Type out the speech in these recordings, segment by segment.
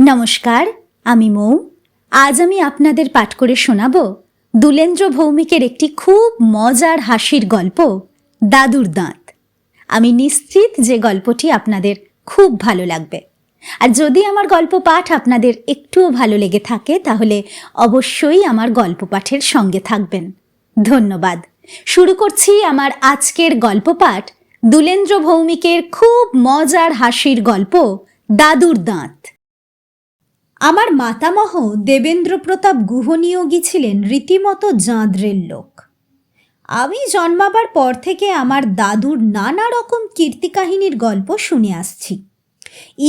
নমস্কার, আমি মৌ। আজ আমি আপনাদের পাঠ করে শোনাব দুলেন্দ্র ভৌমিকের একটি খুব মজার হাসির গল্প, দাদুর দাঁত। আমি নিশ্চিত যে গল্পটি আপনাদের খুব ভালো লাগবে। আর যদি আমার গল্প পাঠ আপনাদের একটুও ভালো লেগে থাকে তাহলে অবশ্যই আমার গল্প পাঠের সঙ্গে থাকবেন। ধন্যবাদ। শুরু করছি আমার আজকের গল্প পাঠ, দুলেন্দ্র ভৌমিকের খুব মজার হাসির গল্প, দাদুর দাঁত। আমার মাতামহ দেবেন্দ্র প্রতাপ গুহনিয়োগী ছিলেন রীতিমতো জাঁদরের লোক। আমি জন্মাবার পর থেকে আমার দাদুর নানা রকম কীর্তিকাহিনীর গল্প শুনে আসছি।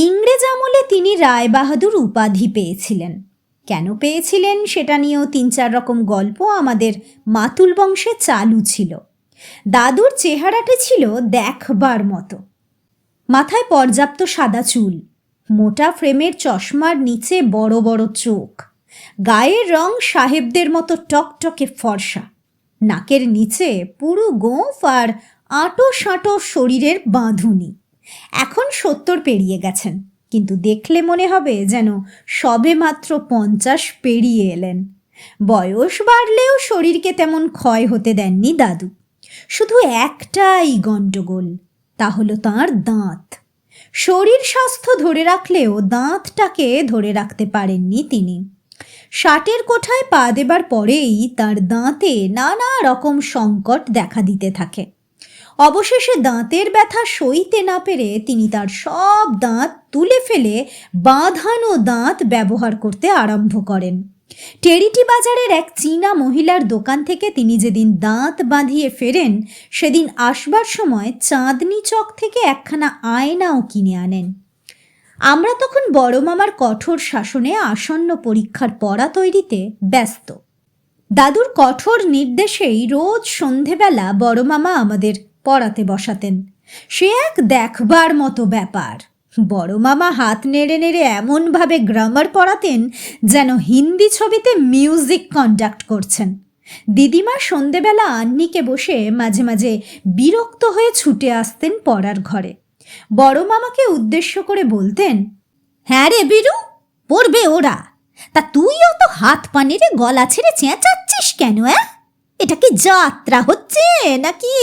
ইংরেজ আমলে তিনি রায়বাহাদুর উপাধি পেয়েছিলেন। কেন পেয়েছিলেন সেটা নিয়েও ৩-৪ রকম গল্প আমাদের মাতুল বংশে চালু ছিল। দাদুর চেহারাটি ছিল দেখবার মতো। মাথায় পর্যাপ্ত সাদা চুল, মোটা ফ্রেমের চশমার নিচে বড় বড় চোখ, গায়ের রং সাহেবদের মতো টকটকে ফর্সা, নাকের নিচে পুরো গোঁফ আর আঁটো সাঁটো শরীরের বাঁধুনি। এখন ৭০ পেরিয়ে গেছেন, কিন্তু দেখলে মনে হবে যেন সবে মাত্র ৫০ পেরিয়ে এলেন। বয়স বাড়লেও শরীরকে তেমন ক্ষয় হতে দেননি দাদু। শুধু একটাই গণ্ডগোল, তা হলো তাঁর দাঁত। শরীর স্বাস্থ্য ধরে রাখলেও দাঁতটাকে ধরে রাখতে পারেননি তিনি। ৬০-এর কোঠায় পা দেবার পরেই তার দাঁতে নানা রকম সংকট দেখা দিতে থাকে। অবশেষে দাঁতের ব্যথা সইতে না পেরে তিনি তার সব দাঁত তুলে ফেলে বাঁধানো দাঁত ব্যবহার করতে আরম্ভ করেন। টেরিটি বাজারের এক চীনা মহিলার দোকান থেকে তিনি যেদিন দাঁত বাঁধিয়ে ফেরেন সেদিন আসবার সময় চাঁদনি চক থেকে একখানা আয়নাও কিনে আনেন। আমরা তখন বড় মামার কঠোর শাসনে আসন্ন পরীক্ষার পড়া তৈরিতে ব্যস্ত। দাদুর কঠোর নির্দেশেই রোজ সন্ধেবেলা বড় মামা আমাদের পড়াতে বসাতেন। সে এক দেখবার মতো ব্যাপার। বড় মামা হাত নেড়ে নেড়ে এমনভাবে গ্রামার পড়াতেন যেন হিন্দি ছবিতে মিউজিক কন্ডাক্ট করছেন। দিদিমা সন্ধেবেলা আন্নিকে বসে মাঝে মাঝে বিরক্ত হয়ে ছুটে আসতেন পড়ার ঘরে। বড় মামাকে উদ্দেশ্য করে বলতেন, হ্যাঁ রে বিরু, পড়বে ওরা, তা তুইও তো হাত পানিরে গলা ছেড়ে চেঁচাচ্ছিস কেন? এটা কি যাত্রা হচ্ছে নাকি?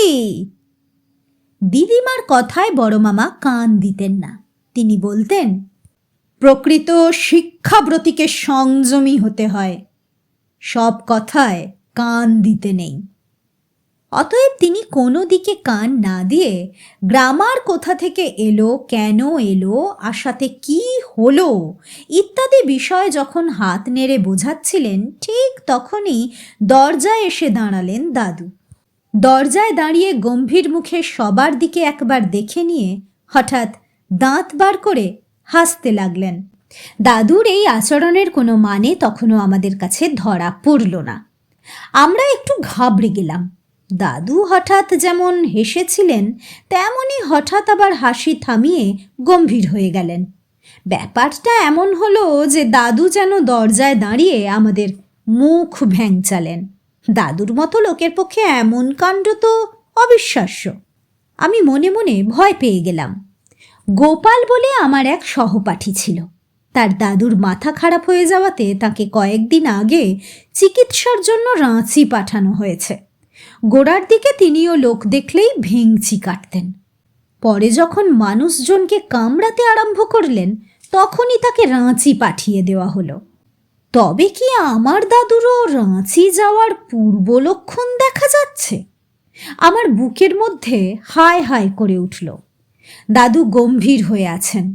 দিদিমার কথায় বড় মামা কান দিতেন না। তিনি বলতেন, প্রকৃত শিক্ষাব্রতীকে সংযমী হতে হয়, সব কথায় কান দিতে নেই। অতএব তিনি কোনো দিকে কান না দিয়ে গ্রামার কোথা থেকে এলো, কেন এলো, আসাতে কি হলো ইত্যাদি বিষয় যখন হাত নেড়ে বোঝাচ্ছিলেন, ঠিক তখনই দরজায় এসে দাঁড়ালেন দাদু। দরজায় দাঁড়িয়ে গম্ভীর মুখে সবার দিকে একবার দেখে নিয়ে হঠাৎ দাঁত বার করে হাসতে লাগলেন। দাদুর এই আচরণের কোনো মানে তখনও আমাদের কাছে ধরা পড়ল না। আমরা একটু ঘাবড়ে গেলাম। দাদু হঠাৎ যেমন হেসেছিলেন তেমনই হঠাৎ আবার হাসি থামিয়ে গম্ভীর হয়ে গেলেন। ব্যাপারটা এমন হলো যে দাদু যেন দরজায় দাঁড়িয়ে আমাদের মুখ ভ্যাংচালেন। দাদুর মতো লোকের পক্ষে এমন কাণ্ড তো অবিশ্বাস্য। আমি মনে মনে ভয় পেয়ে গেলাম। গোপাল বলে আমার এক সহপাঠী ছিল। তার দাদুর মাথা খারাপ হয়ে যাওয়াতে তাকে কয়েকদিন আগে চিকিৎসার জন্য রাঁচি পাঠানো হয়েছে। গোড়ার দিকে তিনিও লোক দেখলেই ভেংচি কাটতেন। পরে যখন মানুষজনকে কামড়াতে আরম্ভ করলেন তখনই তাকে রাঁচি পাঠিয়ে দেওয়া হলো। তবে কি আমার দাদুরও রাঁচি যাওয়ার পূর্ব লক্ষণ দেখা যাচ্ছে? আমার বুকের মধ্যে হায় হায় করে উঠল। দাদু গম্ভীর হয়ে আছেন।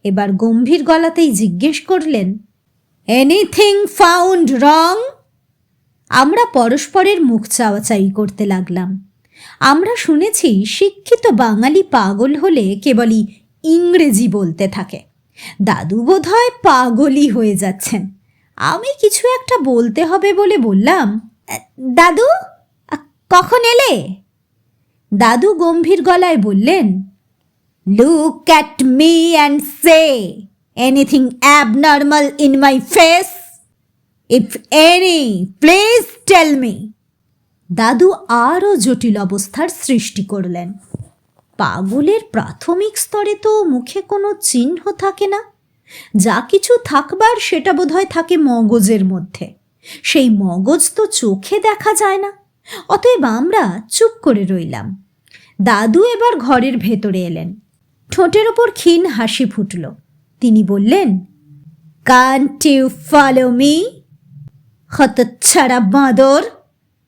এবার গম্ভীর গলাতেই জিজ্ঞেস করলেন, এনিথিং ফাউন্ড রং? আমরা পরস্পরের মুখ চাওয়াচাই করতে লাগলাম। আমরা শুনেছি শিক্ষিত বাঙালি পাগল হলে কেবলই ইংরেজি বলতে থাকে। দাদু বোধহয় পাগলই হয়ে যাচ্ছেন। আমি কিছু একটা বলতে হবে বলে বললাম, দাদু কখন এলে? দাদু গম্ভীর গলায় বললেন, look at me and say anything abnormal in my face? If any, please tell me. দাদু আরও জটিল অবস্থার সৃষ্টি করলেন। পাগলের প্রাথমিক স্তরে তো মুখে কোনো চিহ্ন থাকে না, যা কিছু থাকবার সেটা বোধহয় থাকে মগজের মধ্যে। সেই মগজ তো চোখে দেখা যায় না। অতএব আমরা চুপ করে রইলাম। দাদু এবার ঘরের ভেতরে এলেন। ঠোঁটের ওপর ক্ষীণ হাসি ফুটল। তিনি বললেন, কান্ট ইউ ফলো মি? হতচ্ছাড়া বাঁদর,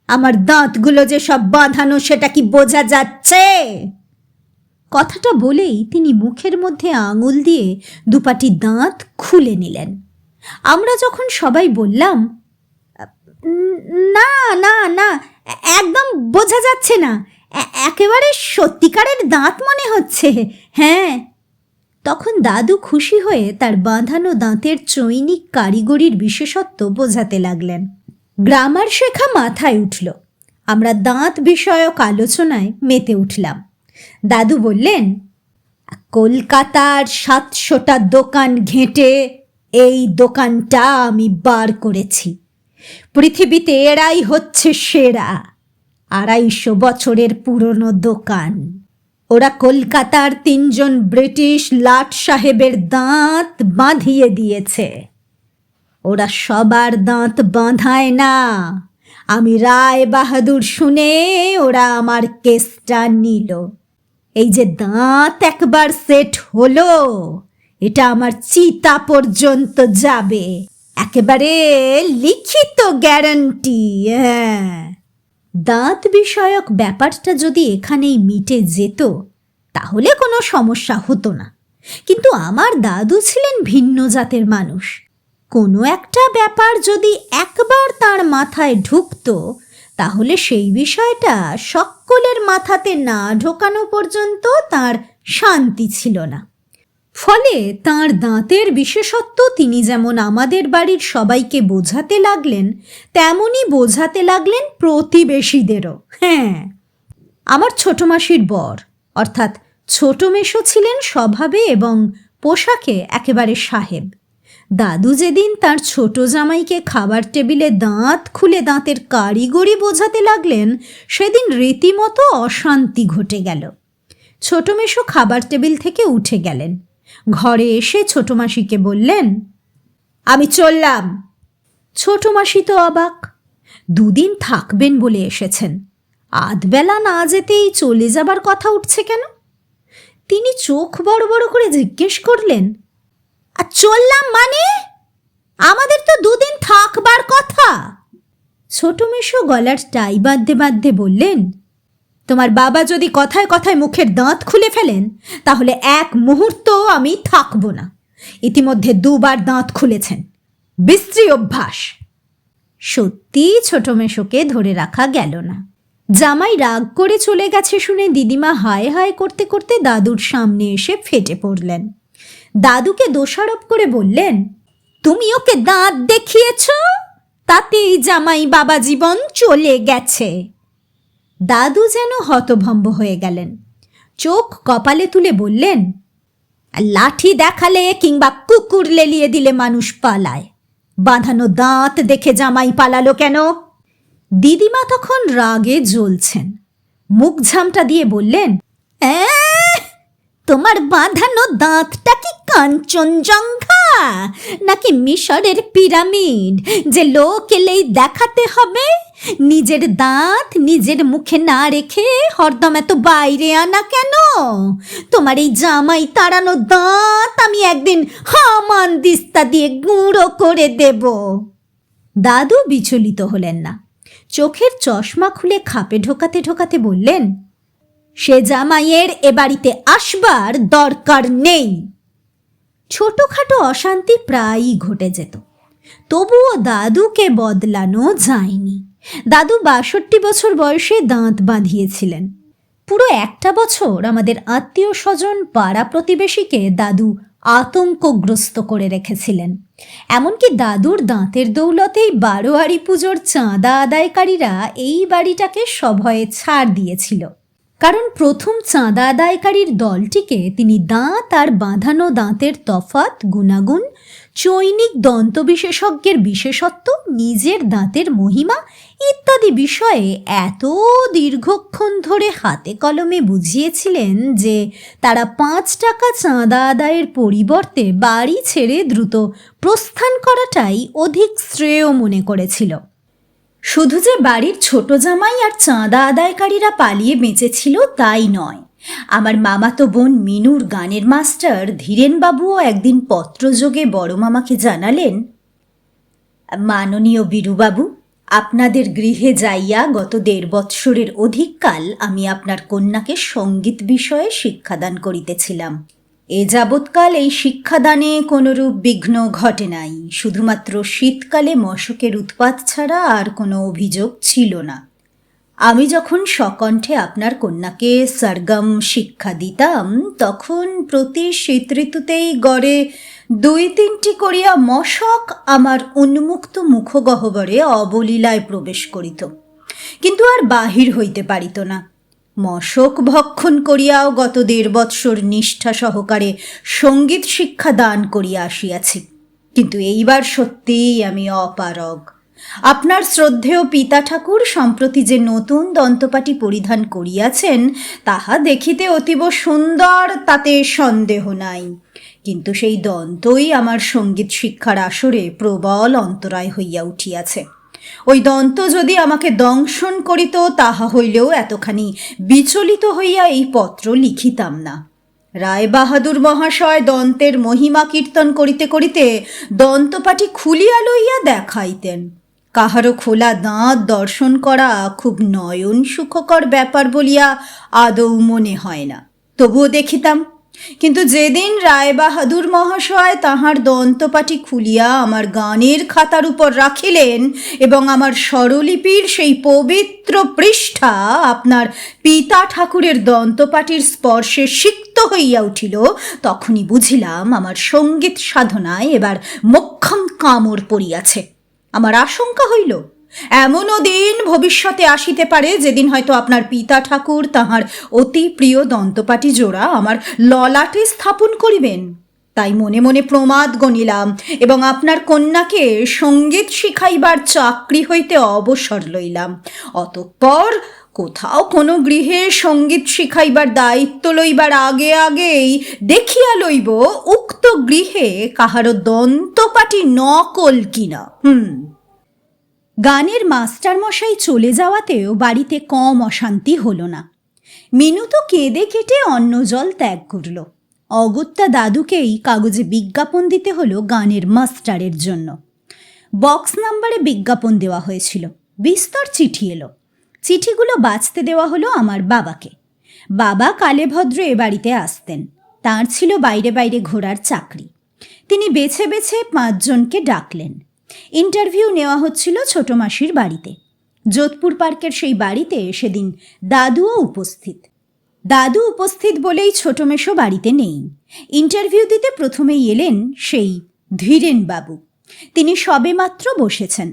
আমার দাঁতগুলো যে সব বাঁধানো সেটা কি বোঝা যাচ্ছে? কথাটা বলেই তিনি মুখের মধ্যে আঙুল দিয়ে দুপাটি দাঁত খুলে নিলেন। আমরা যখন সবাই বললাম, না না না, একদম বোঝা যাচ্ছে না, একেবারে সত্যিকারের দাঁত মনে হচ্ছে, হ্যাঁ, তখন দাদু খুশি হয়ে তার বাঁধানো দাঁতের চৈনিক কারিগরির বিশেষত্ব বোঝাতে লাগলেন। গ্রামার শেখা মাথায় উঠল। আমরা দাঁত বিষয়ক আলোচনায় মেতে উঠলাম। দাদু বললেন, কলকাতার 700টা দোকান ঘেঁটে এই দোকানটা আমি বার করেছি। পৃথিবীতে এরাই হচ্ছে সেরা। 250 বছরের পুরনো দোকান। ওরা কলকাতার 3 জন ব্রিটিশ লাট সাহেবের দাঁত বাঁধিয়ে দিয়েছে। ওরা সবার দাঁত বাঁধায় না। আমি রায় বাহাদুর শুনে ওরা আমার কেসটা নিল। এই যে দাঁত একবার সেট হলো, এটা আমার চিতা পর্যন্ত যাবে, একেবারে লিখিত গ্যারান্টি। হ্যাঁ, দাঁত বিষয়ক ব্যাপারটা যদি এখানেই মিটে যেত তাহলে কোনো সমস্যা হতো না। কিন্তু আমার দাদু ছিলেন ভিন্ন জাতের মানুষ। কোনো একটা ব্যাপার যদি একবার তার মাথায় ঢুকতো তাহলে সেই বিষয়টা সকলের মাথাতে না ঢোকানো পর্যন্ত তার শান্তি ছিল না। ফলে তাঁর দাঁতের বিশেষত্ব তিনি যেমন আমাদের বাড়ির সবাইকে বোঝাতে লাগলেন, তেমনই বোঝাতে লাগলেন প্রতিবেশীদেরও। হ্যাঁ, আমার ছোট মাসির বর অর্থাৎ ছোট মেশো ছিলেন স্বভাবে এবং পোশাকে একেবারে সাহেব। দাদু যেদিন তার ছোট জামাইকে খাবার টেবিলে দাঁত খুলে দাঁতের কারিগরি বোঝাতে লাগলেন, সেদিন রীতিমতো অশান্তি ঘটে গেল। ছোট মেশো খাবার টেবিল থেকে উঠে গেলেন। ঘরে এসে ছোট মাসিকে বললেন, আমি চললাম। ছোট মাসি তো অবাক। 2 দিন থাকবেন বলে এসেছেন, আধবেলা না যেতেই চলে যাবার কথা উঠছে কেন? তিনি চোখ বড় বড় করে জিজ্ঞেস করলেন, আর চললাম মানে? আমাদের তো 2 দিন থাকবার কথা। ছোট মেশো গলার টাই বাঁধতে বাঁধতে বললেন, তোমার বাবা যদি কথায় কথায় মুখের দাঁত খুলে ফেলেন তাহলে 1 মুহূর্ত আমি থাকব না। ইতিমধ্যে 2 বার দাঁত খুলেছেন, বিশ্রী অভ্যাস। সত্যি ছোট মেশোকে ধরে রাখা গেল না। জামাই রাগ করে চলে গেছে শুনে দিদিমা হায় হায় করতে করতে দাদুর সামনে এসে ফেটে পড়লেন। দাদুকে দোষারোপ করে বললেন, তুমি ওকে দাঁত দেখিয়েছ, তাতেই জামাই বাবা জীবন চলে গেছে। দাদু যেন হতভম্ব হয়ে গেলেন। চোখ কপালে তুলে বললেন, লাঠি দেখালে কিংবা কুকুর লেলিয়ে দিলে মানুষ পালায়, বাঁধানো দাঁত দেখে জামাই পালালো কেন? দিদিমা তখন রাগে জ্বলছেন। মুখ ঝামটা দিয়ে বললেন, তোমার বাঁধানো দাঁতটা কি কাঞ্চনজঙ্ঘা নাকি মিশরের পিরামিড যে লোক এলেই দেখাতে হবে? নিজের দাঁত নিজের মুখে না রেখে হরদম এত বাইরে আনা কেন? তোমার এই জামাই তাড়ানো দাঁত আমি একদিন হামান দিস্তা দিয়ে গুঁড়ো করে দেব। দাদু বিচলিত হলেন না। চোখের চশমা খুলে খাপে ঢোকাতে ঢোকাতে বললেন, সে জামাইয়ের এ বাড়িতে আসবার দরকার নেই। ছোটখাটো অশান্তি প্রায়ই ঘটে যেত, তবুও দাদুকে বদলানো যায়নি। দাদু 62 বছর বয়সে দাঁত বাঁধিয়েছিলেন। পুরো 1টা বছর আমাদের আত্মীয় স্বজন পাড়া প্রতিবেশীকে দাদু আতঙ্কগ্রস্ত করে রেখেছিলেন। এমনকি দাদুর দাঁতের দৌলতেই 12 পুজোর চাঁদা আদায়কারীরা এই বাড়িটাকে সভয়ে ছাড় দিয়েছিল। কারণ প্রথম চাঁদা আদায়কারীর দলটিকে তিনি দাঁত আর বাঁধানো দাঁতের তফাৎ গুণাগুণ চৈনিক দন্ত বিশেষজ্ঞের বিশেষত্ব, নিজের দাঁতের মহিমা ইত্যাদি বিষয়ে এত দীর্ঘক্ষণ ধরে হাতে কলমে বুঝিয়েছিলেন যে তারা 5 টাকা চাঁদা আদায়ের পরিবর্তে বাড়ি ছেড়ে দ্রুত প্রস্থান করাটাই অধিক শ্রেয় মনে করেছিল। শুধু যে বাড়ির ছোট জামাই আর চাঁদা আদায়কারীরা পালিয়ে বেঁচেছিল তাই নয়, আমার মামাতো বোন মিনুর গানের মাস্টার ধীরেনবাবুও একদিন পত্রযোগে বড় মামাকে জানালেন, মাননীয় বীরুবাবু, আপনাদের গৃহে যাইয়া গত 1.5 বৎসরের অধিককাল আমি আপনার কন্যাকে সঙ্গীত বিষয়ে শিক্ষাদান করিতেছিলাম। এ যাবৎকাল এই শিক্ষাদানে কোনরূপ বিঘ্ন ঘটে নাই, শুধুমাত্র শীতকালে মশকের উৎপাত ছাড়া আর কোনো অভিযোগ ছিল না। আমি যখন সকণ্ঠে আপনার কন্যাকে সরগম শিক্ষা দিতাম, তখন প্রতি শীত ঋতুতেই গড়ে 2-3টি করিয়া মশক আমার উন্মুক্ত মুখগহ্বরে অবলীলায় প্রবেশ করিত, কিন্তু আর বাহির হইতে পারিত না। মশক ভক্ষণ করিয়াও গত 1.5 বৎসর নিষ্ঠা সহকারে সঙ্গীত শিক্ষা দান করিয়া আসিয়াছি, কিন্তু এইবার সত্যিই আমি অপারগ। আপনার শ্রদ্ধেয় পিতা ঠাকুর সম্প্রতি যে নতুন দন্তপাটি পরিধান করিয়াছেন তাহা দেখিতে অতীব সুন্দর, তাতে সন্দেহ নাই, কিন্তু সেই দন্তই আমার সঙ্গীত শিক্ষার আসরে প্রবল অন্তরায় হইয়া উঠিয়াছে। ওই দন্ত যদি আমাকে দংশন করিত তাহা হইলেও এতখানি বিচলিত হইয়া এই পত্র লিখিতাম না। রায়বাহাদুর মহাশয় দন্তের মহিমা কীর্তন করিতে করিতে দন্তপাটি খুলিয়া লইয়া দেখাইতেন। কাহারও খোলা দাঁত দর্শন করা খুব নয়ন সুখকর ব্যাপার বলিয়া আদৌ মনে হয় না, তবুও দেখিতাম। কিন্তু যেদিন রায়বাহাদুর মহাশয় তাহার দন্তপাটি খুলিয়া আমার গানের খাতার উপর রাখিলেন এবং আমার স্বরলিপির সেই পবিত্র পৃষ্ঠা আপনার পিতা ঠাকুরের দন্তপাটির স্পর্শে সিক্ত হইয়া উঠিল, তখনই বুঝিলাম আমার সঙ্গীত সাধনায় এবার মোক্ষম কামড় পড়িয়াছে। আমার আশঙ্কা হইল, এমনও দিন ভবিষ্যতে আসিতে পারে যেদিন হয়তো আপনার পিতা ঠাকুর তাহার অতি প্রিয় দন্তপাটি জোড়া আমার ললাটে স্থাপন করিবেন। তাই মনে মনে প্রমাদ গণিলাম এবং আপনার কন্যাকে সঙ্গীত শিখাইবার চাকরি হইতে অবসর লইলাম। অতঃপর কোথাও কোনো গৃহে সঙ্গীত শিখাইবার দায়িত্ব লইবার আগেই দেখিয়া লইব উক্ত গৃহে কাহারও দন্তপাটি নকল কিনা। গানের মাস্টারমশাই চলে যাওয়াতেও বাড়িতে কম অশান্তি হলো না। মিনু তো কেঁদে কেটে অন্ন জল ত্যাগ করল। অগত্যা দাদুকেই কাগজে বিজ্ঞাপন দিতে হলো গানের মাস্টারের জন্য। বক্স নাম্বারে বিজ্ঞাপন দেওয়া হয়েছিল, বিস্তর চিঠি এলো। চিঠিগুলো বাঁচতে দেওয়া হলো আমার বাবাকে। বাবা কালে ভদ্র এ বাড়িতে আসতেন, তাঁর ছিল বাইরে বাইরে ঘোরার চাকরি। তিনি বেছে বেছে 5 জনকে ডাকলেন। ইন্টারভিউ নেওয়া হচ্ছিল ছোট মাসির বাড়িতে। যোধপুর পার্কের সেই বাড়িতে সেদিন দাদুও উপস্থিত। দাদু উপস্থিত বলেই ছোট মেশো বাড়িতে নেই। ইন্টারভিউ দিতে প্রথমেই এলেন সেই ধীরেনবাবু। তিনি সবেমাত্র বসেছেন।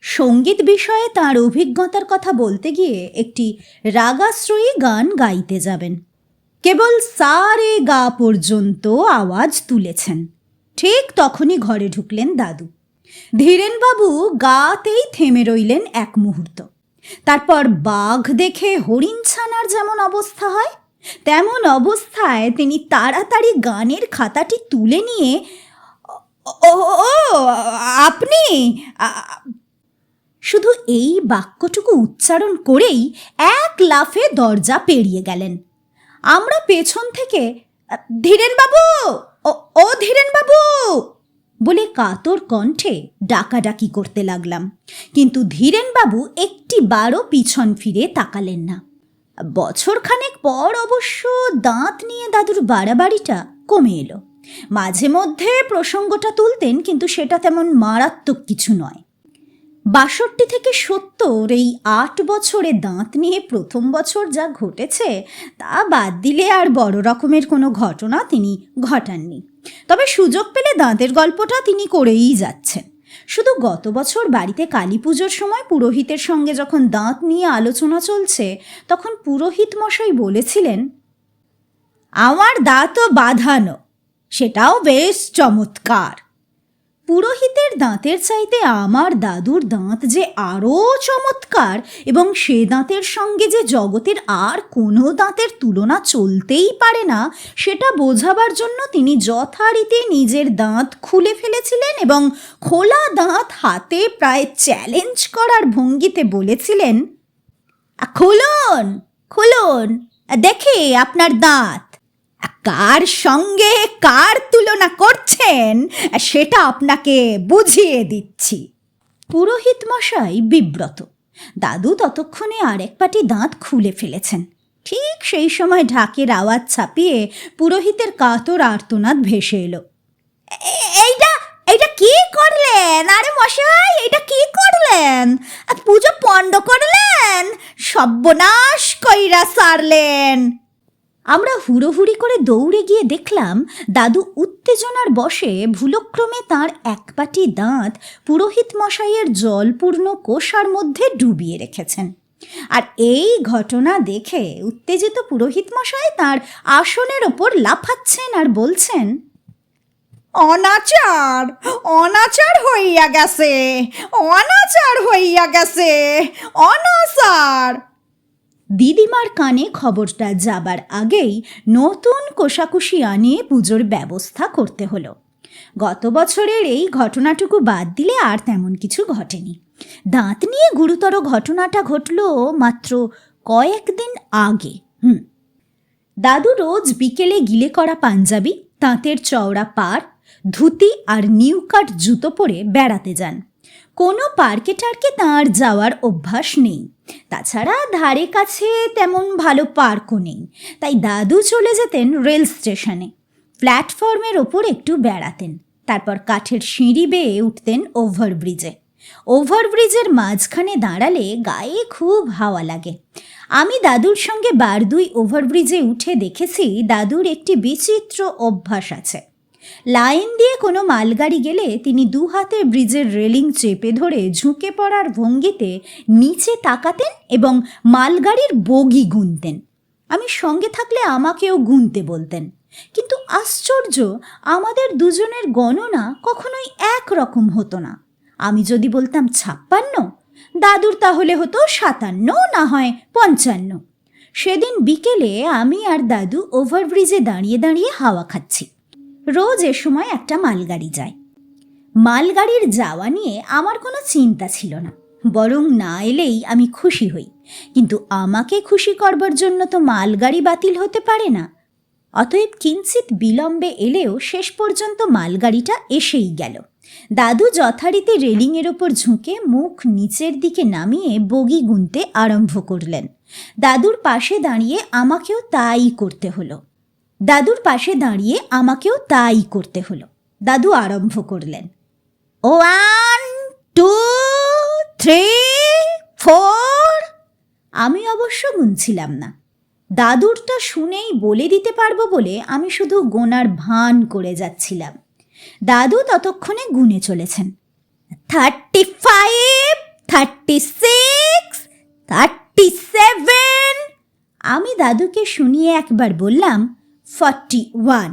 সঙ্গীত বিষয়ে তাঁর অভিজ্ঞতার কথা বলতে গিয়ে একটি রাগাশ্রয়ী গান গাইতে যাবেন। কেবল সা রে গা পর্যন্ত আওয়াজ তুলেছেন। ঠিক তখনই ঘরে ঢুকলেন দাদু। ধীরেনবাবু গাতেই থেমে রইলেন এক মুহূর্ত। তারপর বাঘ দেখে হরিণ ছানার যেমন অবস্থা হয় তেমন অবস্থায় তিনি তাড়াতাড়ি গানের খাতাটি তুলে নিয়ে, ও আপনি, শুধু এই বাক্যটুকু উচ্চারণ করেই এক লাফে দরজা পেরিয়ে গেলেন। আমরা পেছন থেকে ধীরেনবাবু, ও ধীরেনবাবু বলে কাতর কণ্ঠে ডাকাডাকি করতে লাগলাম, কিন্তু ধীরেনবাবু একটিবারও পিছন ফিরে তাকালেন না। বছরখানেক পর অবশ্য দাঁত নিয়ে দাদুর বাড়াবাড়িটা কমে এলো। মাঝে মধ্যে প্রসঙ্গটা তুলতেন, কিন্তু সেটা তেমন মারাত্মক কিছু নয়। 62 থেকে 70 এই 8 বছরে দাঁত নিয়ে প্রথম বছর যা ঘটেছে তা বাদ দিলে আর বড় রকমের কোনো ঘটনা তিনি ঘটাননি। তবে সুযোগ পেলে দাঁতের গল্পটা তিনি করেই যাচ্ছেন। শুধু গত বছর বাড়িতে কালী পুজোর সময় পুরোহিতের সঙ্গে যখন দাঁত নিয়ে আলোচনা চলছে, তখন পুরোহিত মশাই বলেছিলেন, আমার দাঁতও বাঁধানো, সেটাও বেশ চমৎকার। পুরোহিতের দাঁতের চাইতে আমার দাদুর দাঁত যে আরও চমৎকার এবং সে দাঁতের সঙ্গে যে জগতের আর কোনো দাঁতের তুলনা চলতেই পারে না সেটা বোঝাবার জন্য তিনি যথারীতি নিজের দাঁত খুলে ফেলেছিলেন এবং খোলা দাঁত হাতে প্রায় চ্যালেঞ্জ করার ভঙ্গিতে বলেছিলেন, খুলুন খুলুন, দেখি আপনার দাঁত। কার সঙ্গে কার তুলনা করছেন সেটা আপনাকে বুঝিয়ে দিচ্ছি। পুরোহিত মশাই বিব্রত। দাদু ততক্ষণে আরেক পাটি দাঁত খুলে ফেলেছেন। ঠিক সেই সময় ঢাকের আওয়াজ ছাপিয়ে পুরোহিতের কাতর আর্তনাদ ভেসে এলো। এইটা এইটা কি করলেন? আরে মশাই, এটা কি করলেন? পুজো পণ্ড করলেন, সর্বনাশ কইরা সারলেন। আমরা হুড়োহুড়ি করে দৌড়ে গিয়ে দেখলাম দাদু উত্তেজনার বশে ভুলক্রমে তাঁর এক পাটি দাঁত পুরোহিত মশাইয়ের জলপূর্ণ কোষার মধ্যে ডুবিয়ে রেখেছেন। আর এই ঘটনা দেখে উত্তেজিত পুরোহিত মশাই তাঁর আসনের ওপর লাফাচ্ছেন আর বলছেন, অনাচার অনাচার হইয়া গেছে, অনাচার হইয়া গেছে, অনাচার। দিদিমার কানে খবরটা যাবার আগেই নতুন কোষাকুষি আনিয়ে পুজোর ব্যবস্থা করতে হলো। গত বছরের এই ঘটনাটুকু বাদ দিলে আর তেমন কিছু ঘটেনি। দাঁত নিয়ে গুরুতর ঘটনাটা ঘটল মাত্র কয়েকদিন আগে। দাদু রোজ বিকেলে গিলে করা পাঞ্জাবি, তাঁতের চওড়া পাড়, ধুতি আর নিউ কাট জুতো পরে বেড়াতে যান। কোনো পার্কে টার্কে তাঁর যাওয়ার অভ্যাস নেই। তাছাড়া ধারে কাছে তেমন ভালো পার্কও নেই। তাই দাদু চলে যেতেন রেল স্টেশনে, প্ল্যাটফর্মের ওপর একটু বেড়াতেন, তারপর কাঠের সিঁড়ি বেয়ে উঠতেন ওভারব্রিজে। ওভারব্রিজের মাঝখানে দাঁড়ালে গায়ে খুব হাওয়া লাগে। আমি দাদুর সঙ্গে বার দুই ওভারব্রিজে উঠে দেখেছি দাদুর একটি বিচিত্র অভ্যাস আছে। লাইন দিয়ে কোনো মালগাড়ি গেলে তিনি দু হাতে ব্রিজের রেলিং চেপে ধরে ঝুঁকে পড়ার ভঙ্গিতে নিচে তাকাতেন এবং মালগাড়ির বগি গুনতেন। আমি সঙ্গে থাকলে আমাকেও গুনতে বলতেন, কিন্তু আশ্চর্য, আমাদের দুজনের গণনা কখনোই একরকম হতো না। আমি যদি বলতাম 56, দাদুর তাহলে হতো 57, না হয় 55। সেদিন বিকেলে আমি আর দাদু ওভারব্রিজে দাঁড়িয়ে দাঁড়িয়ে হাওয়া খাচ্ছি। রোজ এ সময় একটা মালগাড়ি যায়। মালগাড়ির যাওয়া নিয়ে আমার কোনো চিন্তা ছিল না, বরং না এলেই আমি খুশি হই। কিন্তু আমাকে খুশি করবার জন্য তো মালগাড়ি বাতিল হতে পারে না। অতএব কিঞ্চিত বিলম্বে এলেও শেষ পর্যন্ত মালগাড়িটা এসেই গেল। দাদু যথারীতি রেলিংয়ের ওপর ঝুঁকে মুখ নিচের দিকে নামিয়ে বগি গুনতে আরম্ভ করলেন। দাদুর পাশে দাঁড়িয়ে আমাকেও তাই করতে হলো। দাদু আরম্ভ করলেন, 1, 2, 3, 4। আমি অবশ্য গুনছিলাম না। দাদুরটা শুনেই বলে দিতে পারবো বলে আমি শুধু গোনার ভান করে যাচ্ছিলাম। দাদু ততক্ষণে গুনে চলেছেন, 35, 36, 37। আমি দাদুকে শুনিয়ে একবার বললাম 41।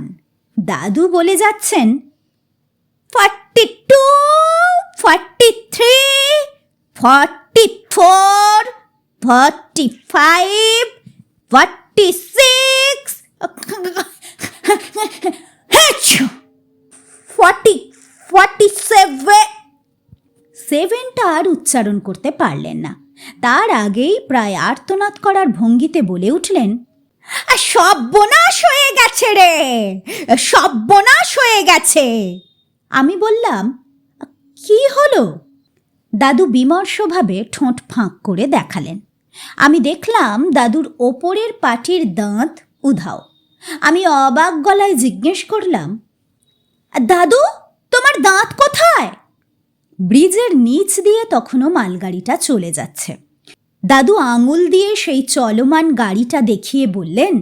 দাদু বলে যাচ্ছেন 42, 43, 44, 45, 46, 47। 7টা আর উচ্চারণ করতে পারলেন না। তার আগেই প্রায় আর্তনাদ করার ভঙ্গিতে বলে উঠলেন, সর্বনাশ হয়ে গেছে রে, সর্বনাশ হয়ে গেছে। আমি বললাম, কি হলো? দাদু বিমর্ষভাবে ঠোঁট ফাঁক করে দেখালেন। আমি দেখলাম দাদুর ওপরের পাটির দাঁত উধাও। আমি অবাক গলায় জিজ্ঞেস করলাম, দাদু, তোমার দাঁত কোথায়? ব্রিজের নিচ দিয়ে তখনও মালগাড়িটা চলে যাচ্ছে। দাদু আঙুল দিয়ে সেই চলমান গাড়িটা দেখিয়ে বললেন,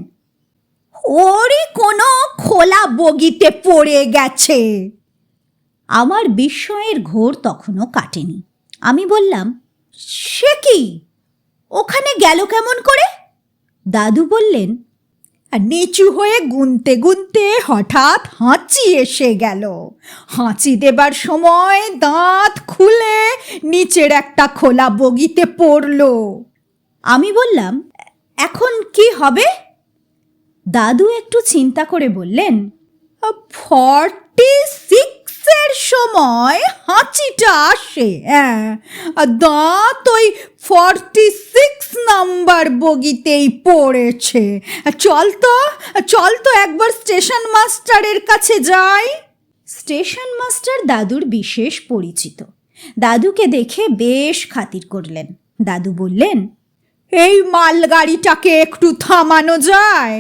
ওরে কোনো খোলা বগিতে পড়ে গেছে। আমার বিস্ময়ের ঘোর তখনও কাটেনি। আমি বললাম, সে কি, ওখানে গেল কেমন করে? দাদু বললেন, আর নিচু হয়ে গুনতে গুনতে হঠাৎ হাঁচি এসে গেল। হাঁচি দেবার সময় দাঁত খুলে নিচের একটা খোলা বগিতে পড়ল। আমি বললাম, এখন কি হবে? দাদু একটু চিন্তা করে বললেন, 46-এর সময় হাঁচিটা আসে। হ্যাঁ, দাঁত ওই 46 নাম্বার বগিতেই পড়েছে। চল তো একবার স্টেশন মাস্টারের কাছে যাই। স্টেশন মাস্টার দাদুর বিশেষ পরিচিত। দাদুকে দেখে বেশ খাতির করলেন। দাদু বললেন, এই মালগাড়িটাকে একটু থামানো যায়?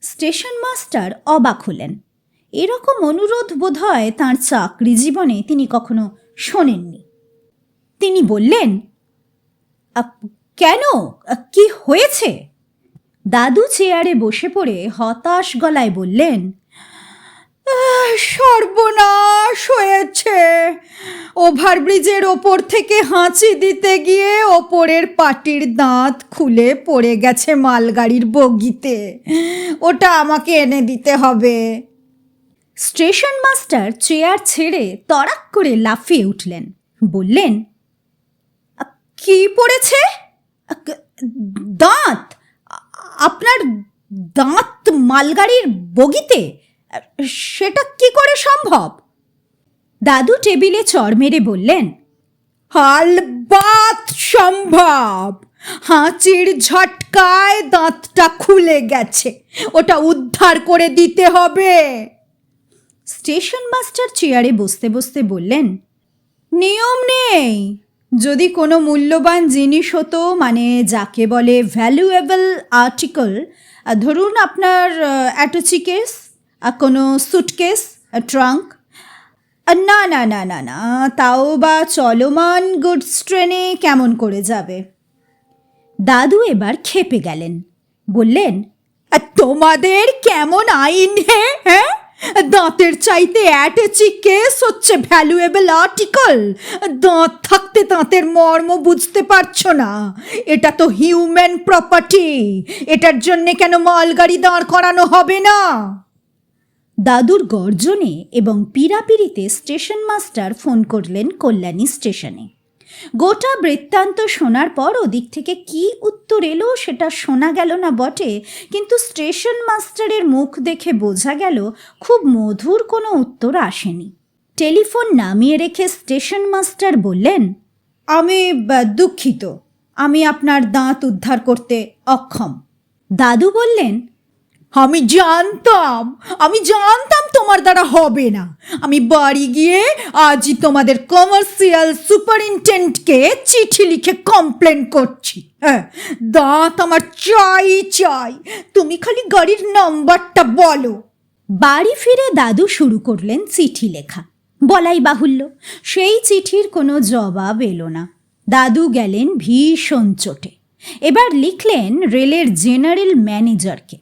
স্টেশন মাস্টার অবাক হলেন। এরকম অনুরোধ বোধহয় তাঁর চাকরি জীবনে তিনি কখনো শোনেননি। তিনি বললেন, কেন, কি হয়েছে? দাদু চেয়ারে বসে পড়ে হতাশ গলায় বললেন, সর্বনাশ হয়েছে। ওভারব্রিজের ওপর থেকে হাঁচি দিতে গিয়ে ওপরের পাটির দাঁত খুলে পড়ে গেছে মালগাড়ির বগিতে। ওটা আমাকে এনে দিতে হবে। স্টেশন মাস্টার চেয়ার ছেড়ে তড়াক করে লাফিয়ে উঠলেন। বললেন, কি পড়েছে? দাঁত? আপনার দাঁত মালগাড়ির বগিতে? সেটা কি করে সম্ভব? দাদু টেবিলে চড় মেরে বললেন, আলবাত সম্ভব। হাঁচির ঝটকায় দাঁতটা খুলে গেছে, ওটা উদ্ধার করে দিতে হবে। স্টেশন মাস্টার চেয়ারে বসতে বসতে বললেন, নিয়ম নেই। যদি কোনো মূল্যবান জিনিস হতো, মানে যাকে বলে ভ্যালুয়েবল আর্টিকেল, ধরুন আপনার অ্যাটাচি কেস, কোনো সুটকেস, ট্রাঙ্ক, না না না না না, তাও বা চলমান গুডস ট্রেনে কেমন করে যাবে? দাদু এবার ক্ষেপে গেলেন। বললেন, তোমাদের কেমন আইন? হ্যাঁ, দাঁতের চাইতে অ্যাটাচি কেস হচ্ছে ভ্যালুয়েবল আর্টিকেল। দাঁত থাকতে দাঁতের মর্ম বুঝতে পারছো না? এটা তো হিউম্যান প্রপার্টি। এটার জন্যে কেন মালগাড়ি দাঁড় করানো হবে না? দাদুর গর্জনে এবং পীড়াপিড়িতে স্টেশন মাস্টার ফোন করলেন কল্যাণী স্টেশনে। গোটা বৃত্তান্ত শোনার পর ওদিক থেকে কি উত্তর এলো সেটা শোনা গেল না বটে, কিন্তু স্টেশন মাস্টারের মুখ দেখে বোঝা গেল খুব মধুর কোনো উত্তর আসেনি। টেলিফোন নামিয়ে রেখে স্টেশন মাস্টার বললেন, আমি দুঃখিত, আমি আপনার দাঁত উদ্ধার করতে অক্ষম। দাদু বললেন, আমি জানতাম তোমার দ্বারা হবে না। আমি বাড়ি গিয়ে আজই তোমাদের কমার্শিয়াল সুপারিনটেন্ডেন্টকে চিঠি লিখে কমপ্লেন করছি। হ্যাঁ, দাঁত আমার চাই। তুমি খালি গাড়ির নাম্বারটা বলো। বাড়ি ফিরে দাদু শুরু করলেন চিঠি লেখা। বলাই বাহুল্য, সেই চিঠির কোনো জবাব এলো না। দাদু গেলেন ভীষণ চোটে। এবার লিখলেন রেলের জেনারেল ম্যানেজারকে।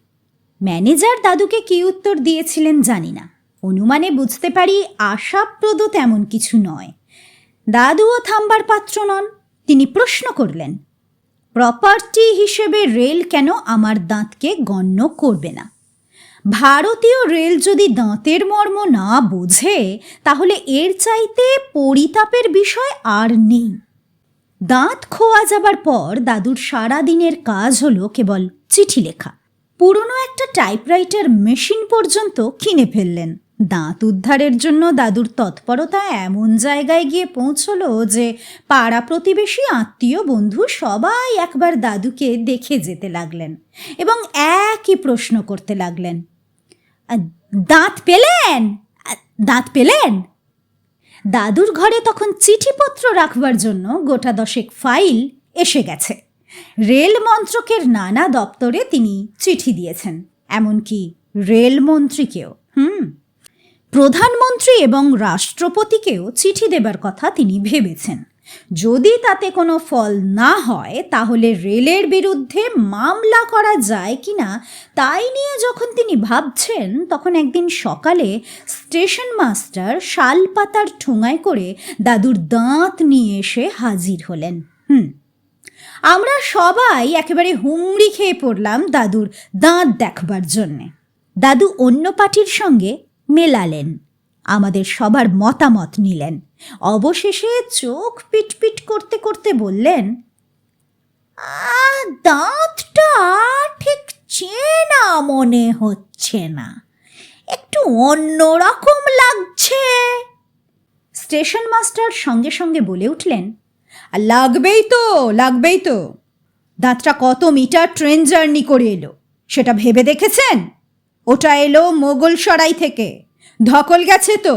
ম্যানেজার দাদুকে কি উত্তর দিয়েছিলেন জানি না, অনুমানে বুঝতে পারি আশাপ্রদ তেমন কিছু নয়। দাদুও থামবার পাত্র নন। তিনি প্রশ্ন করলেন, প্রপার্টি হিসেবে রেল কেন আমার দাঁতকে গণ্য করবে না? ভারতীয় রেল যদি দাঁতের মর্ম না বোঝে, তাহলে এর চাইতে পরিতাপের বিষয় আর নেই। দাঁত খোয়া যাবার পর দাদুর সারা দিনের কাজ হলো কেবল চিঠি লেখা। পুরনো একটা টাইপরাইটার মেশিন পর্যন্ত কিনে ফেললেন। দাঁত উদ্ধারের জন্য দাদুর তৎপরতা এমন জায়গায় গিয়ে পৌঁছলো যে পাড়া প্রতিবেশী, আত্মীয়, বন্ধু সবাই একবার দাদুকে দেখে যেতে লাগলেন এবং একই প্রশ্ন করতে লাগলেন, দাঁত পেলেন? দাঁত পেলেন? দাদুর ঘরে তখন চিঠিপত্র রাখবার জন্য গোটা 10 ফাইল এসে গেছে। রেল মন্ত্রকের নানা দপ্তরে তিনি চিঠি দিয়েছেন, এমনকি রেলমন্ত্রীকেও। প্রধানমন্ত্রী এবং রাষ্ট্রপতিকেও চিঠি দেবার কথা তিনি ভেবেছেন। যদি তাতে কোনো ফল না হয়, তাহলে রেলের বিরুদ্ধে মামলা করা যায় কিনা তাই নিয়ে যখন তিনি ভাবছেন, তখন একদিন সকালে স্টেশন মাস্টার শাল পাতার ঠোঙায় করে দাদুর দাঁত নিয়ে এসে হাজির হলেন। আমরা সবাই একেবারে হুমড়ি খেয়ে পড়লাম দাদুর দাঁত দেখবার জন্যে। দাদু অন্য পার্টির সঙ্গে মেলালেন, আমাদের সবার মতামত নিলেন। অবশেষে চোখ পিটপিট করতে করতে বললেন, দাঁতটা ঠিক চেনা মনে হচ্ছে না, একটু অন্যরকম লাগছে। স্টেশন মাস্টার সঙ্গে সঙ্গে বলে উঠলেন, লাগবেই তো, দাঁতটা কত মিটার ট্রেন জার্নি করে এলো সেটা ভেবে দেখেছেন? ওটা এলো মোগলসরাই থেকে, ধকল গেছে তো।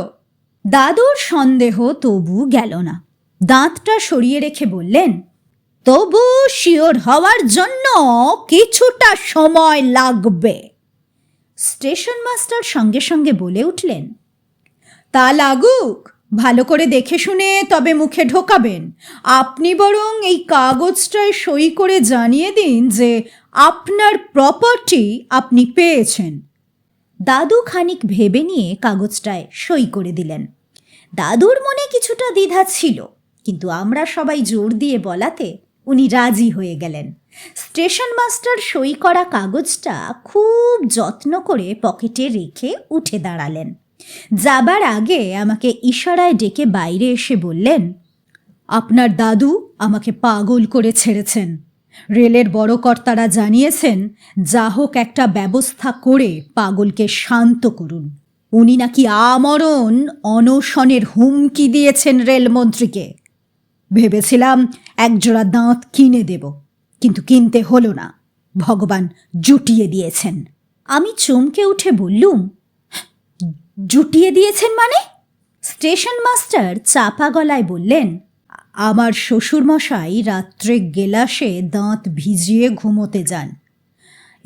দাদুর সন্দেহ তবু গেল না। দাঁতটা সরিয়ে রেখে বললেন, তবু শিওর হওয়ার জন্য কিছুটা সময় লাগবে। স্টেশন মাস্টার সঙ্গে সঙ্গে বলে উঠলেন, তা লাগুক, ভালো করে দেখে শুনে তবে মুখে ঢোকাবেন। আপনি বরং এই কাগজটায় সই করে জানিয়ে দিন যে আপনার প্রপার্টি আপনি পেয়েছেন। দাদু খানিক ভেবে নিয়ে কাগজটায় সই করে দিলেন। দাদুর মনে কিছুটা দ্বিধা ছিল, কিন্তু আমরা সবাই জোর দিয়ে বলাতে উনি রাজি হয়ে গেলেন। স্টেশন মাস্টার সই করা কাগজটা খুব যত্ন করে পকেটে রেখে উঠে দাঁড়ালেন। যাবার আগে আমাকে ইশারায় ডেকে বাইরে এসে বললেন, আপনার দাদু আমাকে পাগল করে ছেড়েছেন। রেলের বড় কর্তারা জানিয়েছেন যা হোক একটা ব্যবস্থা করে পাগলকে শান্ত করুন। উনি নাকি আমরণ অনশনের হুমকি দিয়েছেন রেলমন্ত্রীকে। ভেবেছিলাম একজোড়া দাঁত কিনে দেব, কিন্তু কিনতে হলো না, ভগবান জুটিয়ে দিয়েছেন। আমি চমকে উঠে বললুম, জুটিয়ে দিয়েছেন মানে? স্টেশন মাস্টার চাপা গলায় বললেন, আমার শ্বশুরমশাই রাত্রে গেলাসে দাঁত ভিজিয়ে ঘুমোতে যান।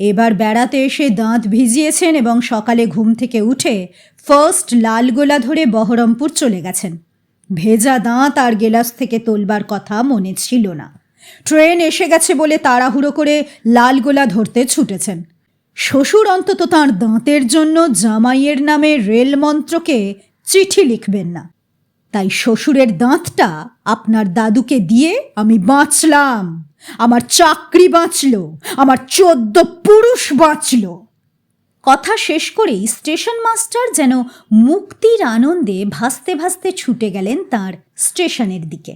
এবার বেড়াতে এসে দাঁত ভিজিয়েছেন এবং সকালে ঘুম থেকে উঠে ফার্স্ট লালগোলা ধরে বহরমপুর চলে গেছেন। ভেজা দাঁত আর গেলাস থেকে তোলবার কথা মনে ছিল না। ট্রেন এসে গেছে বলে তাড়াহুড়ো করে লালগোলা ধরতে ছুটেছেন। শ্বশুর অন্তত তাঁর দাঁতের জন্য জামাইয়ের নামে রেল মন্ত্রকে চিঠি লিখবেন না। তাই শ্বশুরের দাঁতটা আপনার দাদুকে দিয়ে আমি বাঁচলাম, আমার চাকরি বাঁচল, আমার 14 পুরুষ বাঁচল। কথা শেষ করেই স্টেশন মাস্টার যেন মুক্তির আনন্দে ভাসতে ভাসতে ছুটে গেলেন তাঁর স্টেশনের দিকে।